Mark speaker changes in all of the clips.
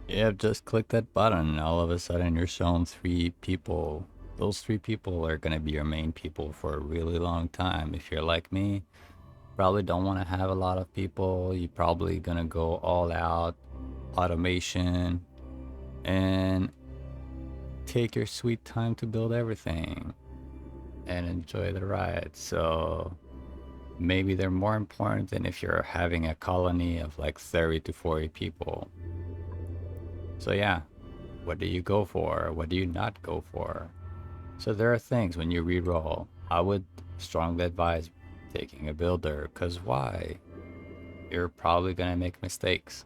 Speaker 1: Yeah, just click that button and all of a sudden you're showing three people. Those three people are gonna be your main people for a really long time. If you're like me, probably don't want to have a lot of people. You're probably gonna go all out automation and take your sweet time to build everything and enjoy the ride. So maybe they're more important than if you're having a colony of like 30 to 40 people. So yeah, what do you go for? What do you not go for? So there are things when you re-roll. I would strongly advise taking a builder, because why? You're probably gonna make mistakes.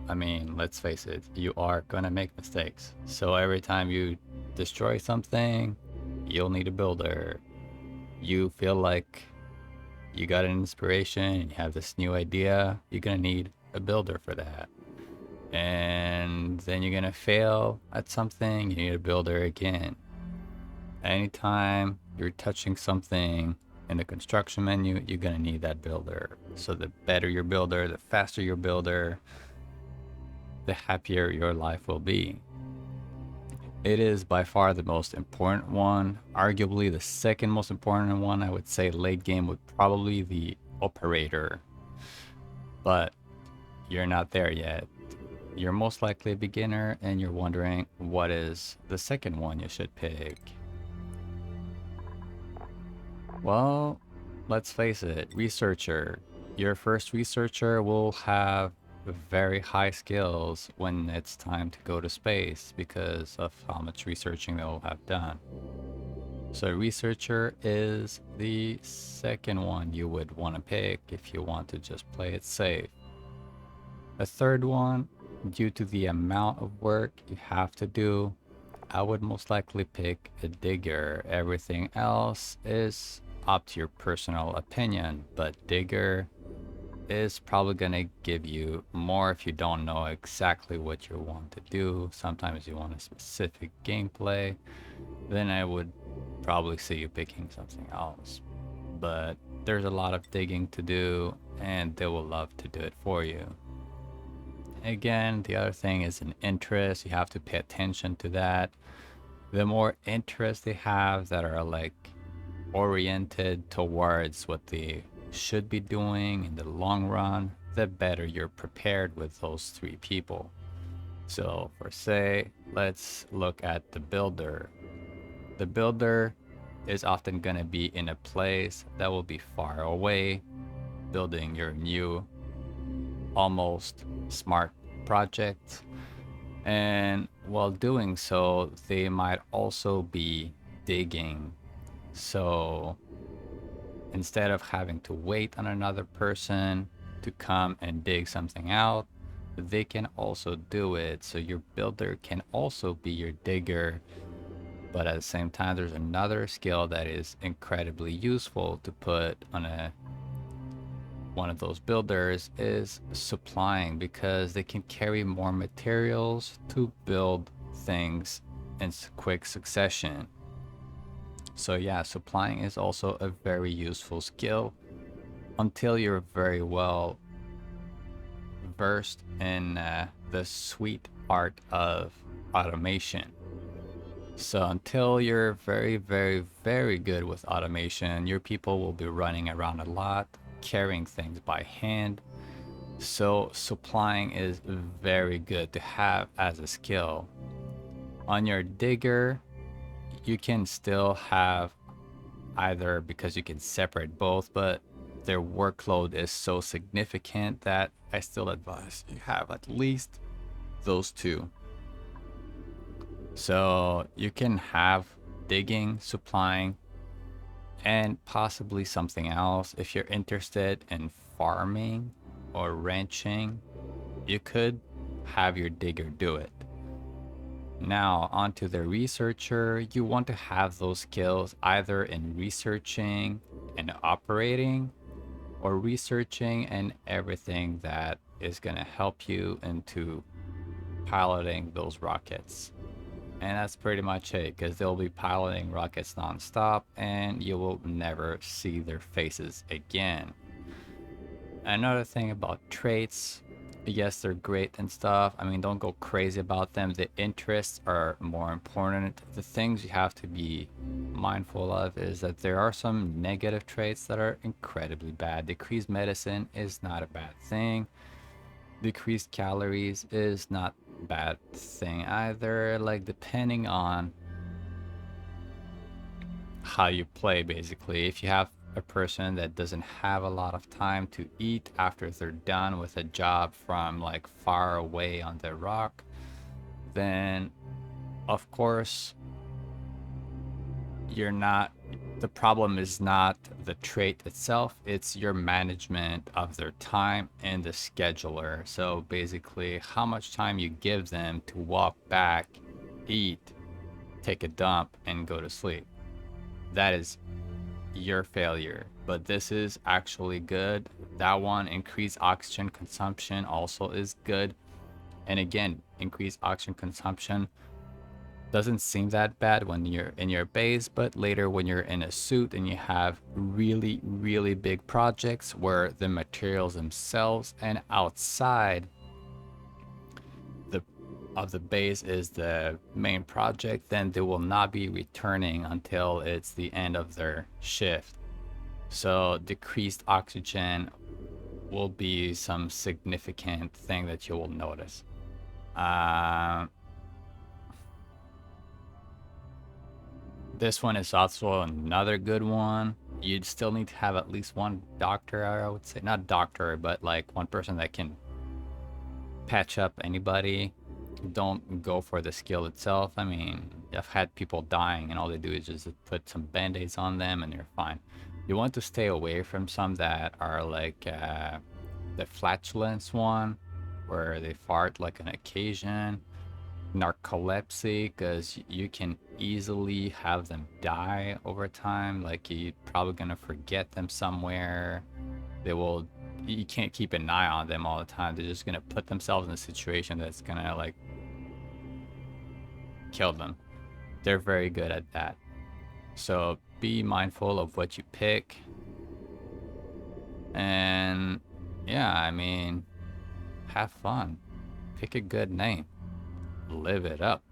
Speaker 1: I mean, let's face it, you are gonna make mistakes. So every time you destroy something, you'll need a builder. You feel like you got an inspiration and you have this new idea, you're gonna need a builder for that. And then you're gonna fail at something, you need a builder again. Anytime you're touching something in the construction menu, you're gonna need that builder. So the better your builder, the faster your builder, the happier your life will be. It is by far the most important one. Arguably the second most important one, I would say late game would probably the operator. But you're not there yet. You're most likely a beginner and you're wondering what is the second one you should pick. Well, let's face it, researcher. Your first researcher will have very high skills when it's time to go to space because of how much researching they'll have done. So researcher is the second one you would want to pick if you want to just play it safe. A third one, due to the amount of work you have to do, I would most likely pick a digger. Everything else is up to your personal opinion, but digger is probably gonna give you more if you don't know exactly what you want to do. Sometimes you want a specific gameplay, then I would probably see you picking something else. But there's a lot of digging to do, and they will love to do it for you. Again, the other thing is an interest. You have to pay attention to that. The more interests they have that are like oriented towards what they should be doing in the long run, the better you're prepared with those three people. So, for say, let's look at the builder. The builder is often going to be in a place that will be far away, building your new, almost smart project. And while doing so, they might also be digging. So instead of having to wait on another person to come and dig something out, they can also do it. So your builder can also be your digger. But at the same time, there's another skill that is incredibly useful to put on one of those builders is supplying, because they can carry more materials to build things in quick succession. So yeah, supplying is also a very useful skill until you're very well versed in the sweet art of automation. So until you're very, very, very good with automation, your people will be running around a lot, carrying things by hand. So supplying is very good to have as a skill. On your digger, you can still have either, because you can separate both, but their workload is so significant that I still advise you have at least those two. So you can have digging, supplying, and possibly something else. If you're interested in farming or ranching, you could have your digger do it. Now, onto the researcher, you want to have those skills either in researching and operating, or researching and everything that is going to help you into piloting those rockets. And that's pretty much it, because they'll be piloting rockets nonstop and you will never see their faces again. Another thing about traits yes, they're great and stuff. I mean, don't go crazy about them. The interests are more important. The things you have to be mindful of is that there are some negative traits that are incredibly bad. Decreased medicine is not a bad thing. Decreased calories is not a bad thing either. Like, depending on how you play, basically. If you have a person that doesn't have a lot of time to eat after they're done with a job from like far away on the rock, then of course you're not, the problem is not the trait itself, it's your management of their time and the scheduler. So basically, how much time you give them to walk back, eat, take a dump, and go to sleep. That is your failure. But this is actually good. That one, increased oxygen consumption, also is good. And again, increased oxygen consumption doesn't seem that bad when you're in your base, but later when you're in a suit and you have really, really big projects where the materials themselves and outside the of the base is the main project, then they will not be returning until it's the end of their shift. So decreased oxygen will be some significant thing that you will notice. This one is also another good one. You'd still need to have at least one doctor, I would say. Not doctor, but like one person that can patch up anybody. Don't go for the skill itself. I mean, I've had people dying and all they do is just put some band-aids on them and they're fine. You want to stay away from some that are like the flatulence one, where they fart like an occasion. Narcolepsy, because you can easily have them die over time. Like, you're probably gonna forget them somewhere. They will, you can't keep an eye on them all the time. They're just gonna put themselves in a situation that's gonna like kill them. They're very good at that. So be mindful of what you pick. And yeah, I mean, have fun. Pick a good name. Live it up.